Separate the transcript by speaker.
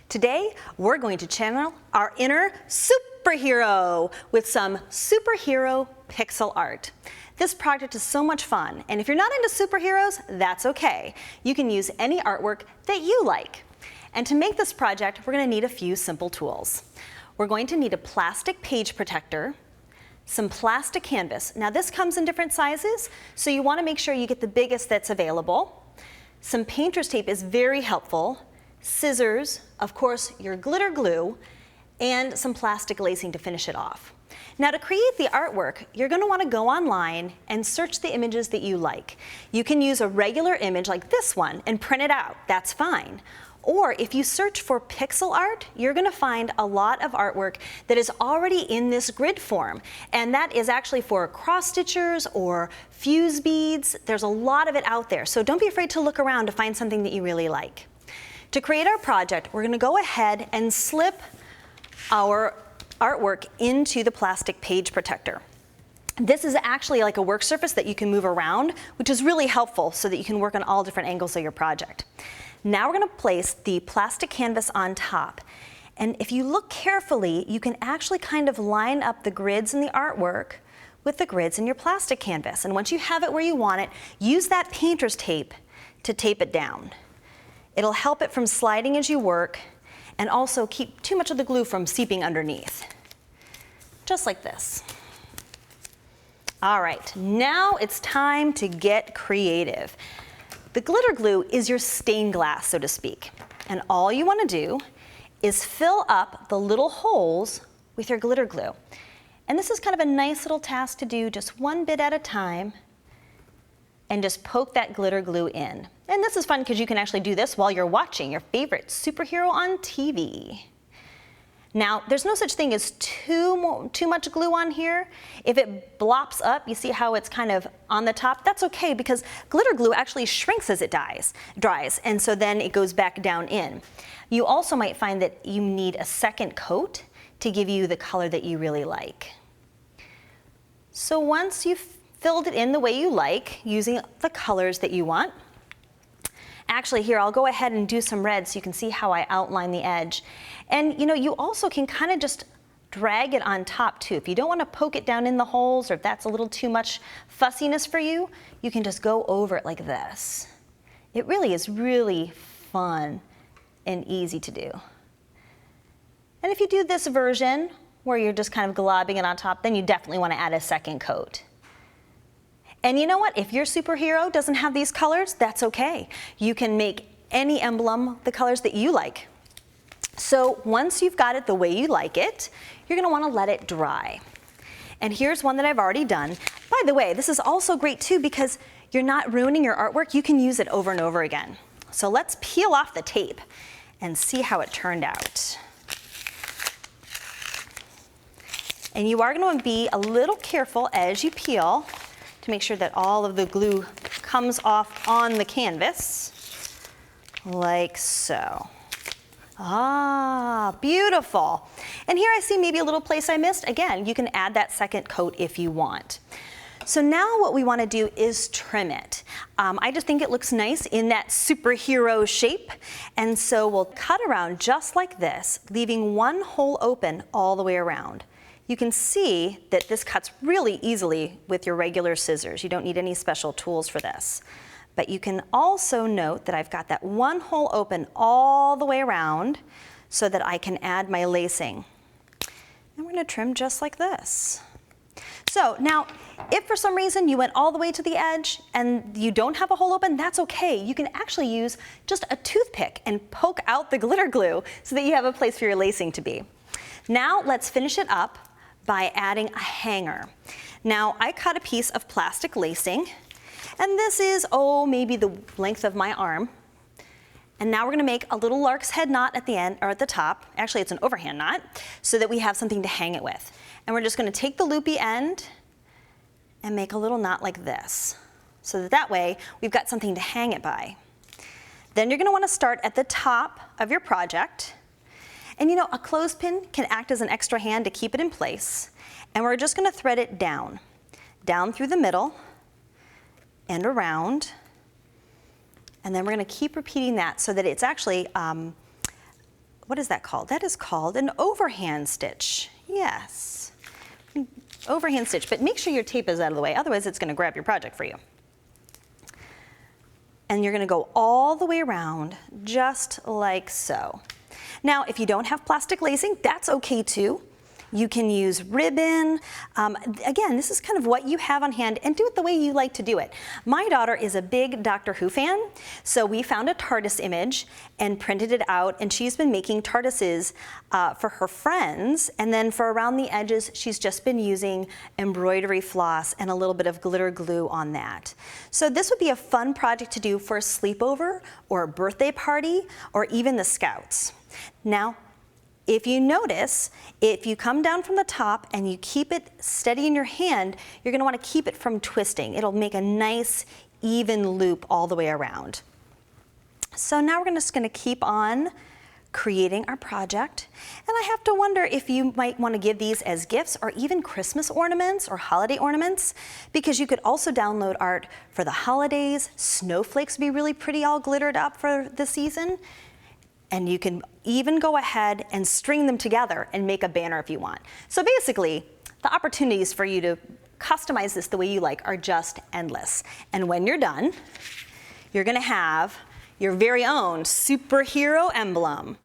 Speaker 1: Today, we're going to channel our inner superhero with some superhero pixel art. This project is so much fun, and if you're not into superheroes, that's okay. You can use any artwork that you like. And to make this project, we're going to need a few simple tools. We're going to need a plastic page protector, some plastic canvas. Now this comes in different sizes, so you want to make sure you get the biggest that's available. Some painter's tape is very helpful, scissors, of course your glitter glue, and some plastic lacing to finish it off. Now to create the artwork, you're going to want to go online and search the images that you like. You can use a regular image like this one and print it out, that's fine. Or if you search for pixel art, you're going to find a lot of artwork that is already in this grid form. And that is actually for cross stitchers or fuse beads. There's a lot of it out there, so don't be afraid to look around to find something that you really like. To create our project, we're going to go ahead and slip our artwork into the plastic page protector. This is actually like a work surface that you can move around, which is really helpful so that you can work on all different angles of your project. Now we're going to place the plastic canvas on top. And if you look carefully, you can actually kind of line up the grids in the artwork with the grids in your plastic canvas. And once you have it where you want it, use that painter's tape to tape it down. It'll help it from sliding as you work and also keep too much of the glue from seeping underneath. Just like this. All right, now it's time to get creative. The glitter glue is your stained glass, so to speak. And all you want to do is fill up the little holes with your glitter glue. And this is kind of a nice little task to do just one bit at a time and just poke that glitter glue in. And this is fun because you can actually do this while you're watching your favorite superhero on TV. Now, there's no such thing as too much glue on here. If it blops up, you see how it's kind of on the top? That's okay because glitter glue actually shrinks as it dries, and so then it goes back down in. You also might find that you need a second coat to give you the color that you really like. So once you've filled it in the way you like, using the colors that you want, actually, here, I'll go ahead and do some red so you can see how I outline the edge. And you also can kind of just drag it on top too. If you don't want to poke it down in the holes, or if that's a little too much fussiness for you, you can just go over it like this. It really is really fun and easy to do. And if you do this version, where you're just kind of globbing it on top, then you definitely want to add a second coat. And you know what? If your superhero doesn't have these colors, that's okay. You can make any emblem the colors that you like. So once you've got it the way you like it, you're going to want to let it dry. And here's one that I've already done. By the way, this is also great too because you're not ruining your artwork. You can use it over and over again. So let's peel off the tape and see how it turned out. And you are going to be a little careful as you peel to make sure that all of the glue comes off on the canvas, like so. Ah, beautiful. And here I see maybe a little place I missed. Again, you can add that second coat if you want. So now what we want to do is trim it. I just think it looks nice in that superhero shape. And so we'll cut around just like this, leaving one hole open all the way around. You can see that this cuts really easily with your regular scissors. You don't need any special tools for this. But you can also note that I've got that one hole open all the way around so that I can add my lacing. And we're going to trim just like this. So now, if for some reason you went all the way to the edge and you don't have a hole open, that's okay. You can actually use just a toothpick and poke out the glitter glue so that you have a place for your lacing to be. Now let's finish it up by adding a hanger. Now I cut a piece of plastic lacing, and this is, maybe the length of my arm. And now we're gonna make a little lark's head knot at the end, or at the top. Actually, it's an overhand knot, so that we have something to hang it with. And we're just gonna take the loopy end and make a little knot like this, so that way we've got something to hang it by. Then you're gonna wanna start at the top of your project. And a clothespin can act as an extra hand to keep it in place. And we're just going to thread it down through the middle and around. And then we're going to keep repeating that so that it's actually what is that called? That is called an overhand stitch. Yes, overhand stitch, but make sure your tape is out of the way, otherwise it's gonna grab your project for you. And you're gonna go all the way around, just like so. Now, if you don't have plastic lacing, that's okay too. You can use ribbon. Again, this is kind of what you have on hand, and do it the way you like to do it. My daughter is a big Doctor Who fan, so we found a TARDIS image and printed it out, and she's been making TARDISes for her friends, and then for around the edges, she's just been using embroidery floss and a little bit of glitter glue on that. So this would be a fun project to do for a sleepover or a birthday party or even the Scouts. Now, if you notice, if you come down from the top and you keep it steady in your hand, you're gonna wanna keep it from twisting. It'll make a nice, even loop all the way around. So now we're just gonna keep on creating our project. And I have to wonder if you might wanna give these as gifts or even Christmas ornaments or holiday ornaments, because you could also download art for the holidays. Snowflakes would be really pretty all glittered up for the season. And you can even go ahead and string them together and make a banner if you want. So basically, the opportunities for you to customize this the way you like are just endless. And when you're done, you're gonna have your very own superhero emblem.